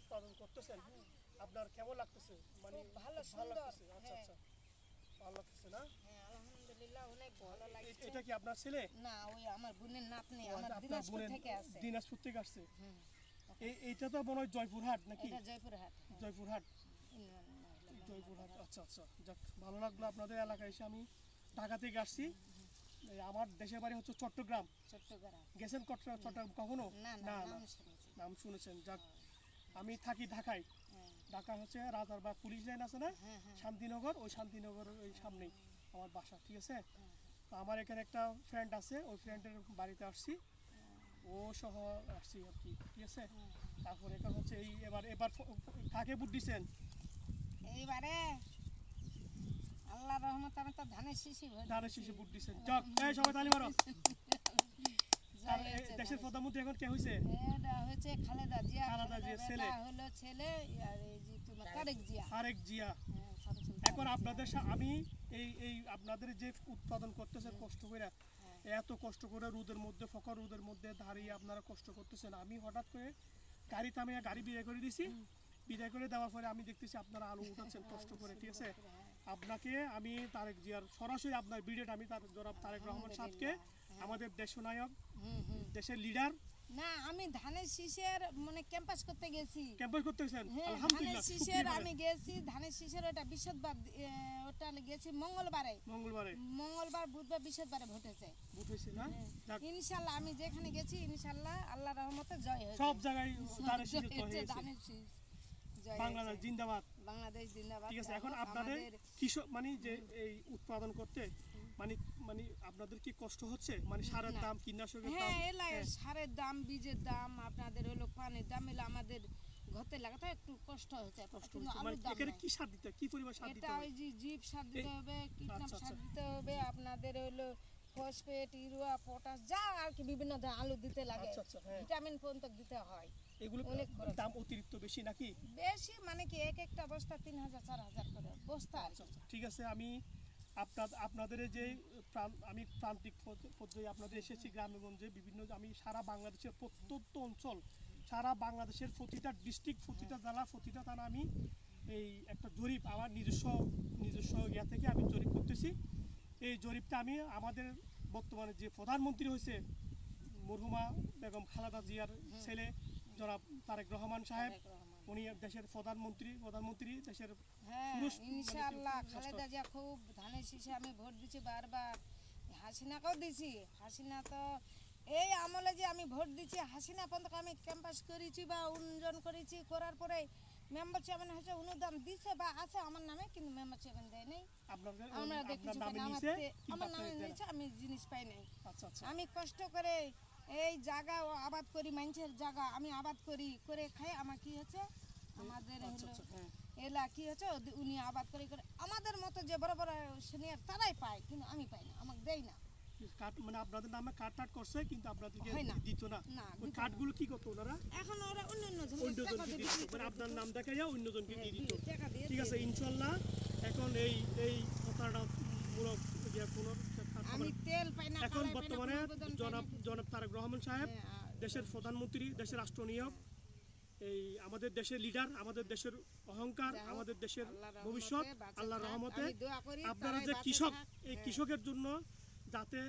উৎপাদন করতেছেন, আপনার কেমন লাগতেছে? মানে ভালো ভালো সুন্দর। লাগতেছে? আচ্ছা আচ্ছা, ভালো লাগতেছে না? হ্যাঁ আলহামদুলিল্লাহ অনেক ভালো লাগছে। এটা কি আপনার ছেলে? না ওই আমার বোনের নাতনি, ও, আমার আপনার দিনাজপুর বোনের থেকে আসছে। দিনাজপুর থেকে আসছে। হুম এইটা তো মনে হয় জয়পুরহাট নাকি? এটা জয়পুরহাট। জয়পুরহাট, ইউনিয়ন মহিলা জয়পুরহাট। মোহাম্মদাবাদ। আচ্ছা আচ্ছা, যাক ভালো লাগলো আপনাদের এলাকায় এসে। আমি ঢাকা থেকে আসছি, আমার দেশের বাড়ি হচ্ছে চট্টগ্রাম। চট্টগ্রাম। গেছেন চট্টগ্রাম কখনো? না না না না, নাম শুনেছি। নাম শুনেছেন। যাক, আমি থাকি ঢাকায়। হ্যাঁ ঢাকা হচ্ছে রাজারবাগ পুলিশ লাইন আছে না, হ্যাঁ হ্যাঁ শান্তিনগর, ওই শান্তিনগরের ওই সামনেই আমার বাসা, ঠিক আছে? হ্যাঁ, তো আমার এখানে একটা ফ্রেন্ড আছে, ওই ফ্রেন্ডের বাড়িতে আসছি, ও সহ আসছি আর কি, ঠিক আছে? হ্যাঁ। তারপর এখন হচ্ছে এই এবার এবার কাকে ভোট দিচ্ছেন? এইবারে আল্লাহ রহমত আমি তো ধানের শিশি ভোট ধানের দিছি। শীষে ভোট দিচ্ছেন। যাক, এই সবাই তালি মারো। আর জয় হয়েছে দেশের ধানের প্রধানমন্ত্রী এখন কে হয়েছে? শীষে। এটা হয়েছে খালেদা জিয়া। খালেদা জিয়ার ছেলে। বেটা হলো ছেলে আর এই যে তোমার তারেক জিয়া। তারেক জিয়া। হ্যাঁ, শামসুল এখন তারেক আপনাদের জিয়া। আমি এই এই আপনাদের যে উৎপাদন করতেছেন কষ্ট করে, হ্যাঁ। এত কষ্ট করে রোদের মধ্যে, ফকর রোদের মধ্যে দাঁড়িয়ে আপনারা কষ্ট করতেছেন, আমি হঠাৎ করে গাড়ি থামিয়ে গাড়ি বিদায় করে দিছি। বিদায় করে দেওয়ার পরে আমি দেখতেছি আপনারা আলু উঠাচ্ছেন কষ্ট করে, ঠিক আছে? আপনাকে আমি তারেক জিয়ার সরাসরি আপনার ভিডিওটা আমি জনাব তারেক রহমান সাহেবকে, আমাদের দেশনায়ক, দেশের লিডার। না আমি ধানের শীষের মানে ক্যাম্পাস করতে গেছি। ক্যাম্পেইন করতেছেন, হ্যাঁ, ধানের আলহামদুলিল্লাহ। শীষের আমি গেছি, ধানের শীষের ওটা বৃহস্পতিবার, ওটা গেছি মঙ্গলবারে। মঙ্গলবার বুধবার বৃহস্পতিবারে ভোট হয়েছে। ভোট হয়েছে না? যাক, ইনশাআল্লাহ আমি যেখানে গেছি ইনশাআল্লাহ আল্লাহর রহমতে জয় হয়েছে। সব জায়গায় ধানের শীষে জয় হয়েছে, হয়েছে। ধানের শীষ জয় বাংলাদেশ হয়েছে। জিন্দাবাদ। বাংলাদেশ জিন্দাবাদ। ঠিক আছে, যাই এখন হোক, আপনাদের আমাদের কৃষক মানে যে এই উৎপাদন করতে মানে মানে আপনাদের কি কষ্ট হচ্ছে? মানে সারের না। দাম, কীটনাশকের দাম? হ্যাঁ এলাই হ্যাঁ, সারের দাম, বীজের দাম, আপনাদের হলো পানির দাম, এলে আমাদের ঘতে লাগাতে একটু কষ্ট হচ্ছে। কষ্ট কিন্তু হচ্ছে। মানে আলুর দাম এখানে নাই। কি সার দিতে হয়? কি পরিমাণ সার দিতে এটা হয়? ওই যে জীব সার দিতে হবে, কীটনাশক আচ্ছা, সার আচ্ছা। দিতে হবে, আপনাদের হলো ফসফেট, ইউরিয়া, পটাশ, যা আর কি বিভিন্ন ধরনের আলু দিতে লাগে, আচ্ছা, আচ্ছা, হ্যাঁ। ভিটামিন পর্যন্ত দিতে হয়। এগুলো অনেক খরচ। দাম অতিরিক্ত বেশি নাকি? বেশি মানে কি এক একটা বস্তা 3000 4000 করে বস্তা আর আচ্ছা কি। আচ্ছা, ঠিক আছে। আমি আপনাদের যে আমি প্রান্তিক পর্যায়ে আপনাদের এসেছি গ্রামে গঞ্জে বিভিন্ন, আমি সারা বাংলাদেশের প্রত্যন্ত অঞ্চল, সারা বাংলাদেশের প্রতিটা ডিস্ট্রিক্ট, প্রতিটা জেলা, প্রতিটা থানা আমি এই একটা জরিপ আমার নিজস্ব ইয়া থেকে আমি জরিপ করতেছি। এই জরিপটা আমি আমাদের বর্তমানে যে প্রধানমন্ত্রী হয়েছে মরহুমা বেগম খালেদা জিয়ার ছেলে জনাব তারেক রহমান সাহেব, তারেক রহমান। উনি দেশের প্রধানমন্ত্রী দেশের হ্যাঁ পুরুষ ইনশাআল্লাহ মানে খালেদা জিয়া খুব ধানের শীষে আমি ভোট দিচ্ছি বারবার, হাসিনাকেও দিছি। হাসিনা তো এই আমলে যে আমি ভোট দিচ্ছি, হাসিনা পর্যন্ত আমি ক্যাম্পাস করেছি বা উন্নয়ন করেছি, করার পরে মেম্বার চেয়ারম্যান হচ্ছে অনুদান দিছে বা আছে আমার নামে, কিন্তু মেম্বার চেয়ারম্যান দেয় নাই। আপনাদের আমরা আপনার দেখেছি নামে আমার নিছে কিন্তু আমার নামে আপনাদের দেয় না। নিয়েছে, আমি জিনিস পাই নাই। আচ্ছা আচ্ছা, আমি কষ্ট করে এই জায়গা আবাদ করি, মানুষের জায়গা আমি আবাদ করি, করে খাই। আমার কি হচ্ছে আমাদের আচ্ছা হলো আচ্ছা, হ্যাঁ। এলা কি হচ্ছে উনি আবাদ করে করে আমাদের মতো যে বড় বড় সিনিয়র তারাই পায়, কিন্তু আমি পাই না, আমাকে দেয় না। কার্ড মানে আপনাদের নামে কার্ড করছে কিন্তু আপনাদেরকে হয় না। দিত না। না, ওই দিত না। কার্ডগুলো কি করতো ওনারা? এখন ওরা অন্য অন্যজনকে টাকা দিয়ে দিয়ে দিত, মানে আপনার নাম দেখাইয়া অন্যজনকে দিয়ে দিত। টাকা দিয়ে ঠিক আছে, ইনশাল্লাহ এখন এই প্রতারণামূলক কোনো আমি তেল পাই না, এখন কালাই পাই না, বর্তমানে কোনো আবেদন পাই না, কিছু। জনাব তারেক রহমান সাহেব হ্যাঁ, দেশের প্রধানমন্ত্রী, দেশের রাষ্ট্রনায়ক, এই আমাদের দেশের লিডার, আমাদের দেশের অহংকার, যাই হোক, আমাদের দেশের আল্লাহর ভবিষ্যৎ। রহমতে বাঁচে আল্লাহর থাক। রহমতে আমি দোয়া করি আপনারা তারাই যে বাঁচে কৃষক, থাক। এই হ্যাঁ। কৃষকের জন্য যাতে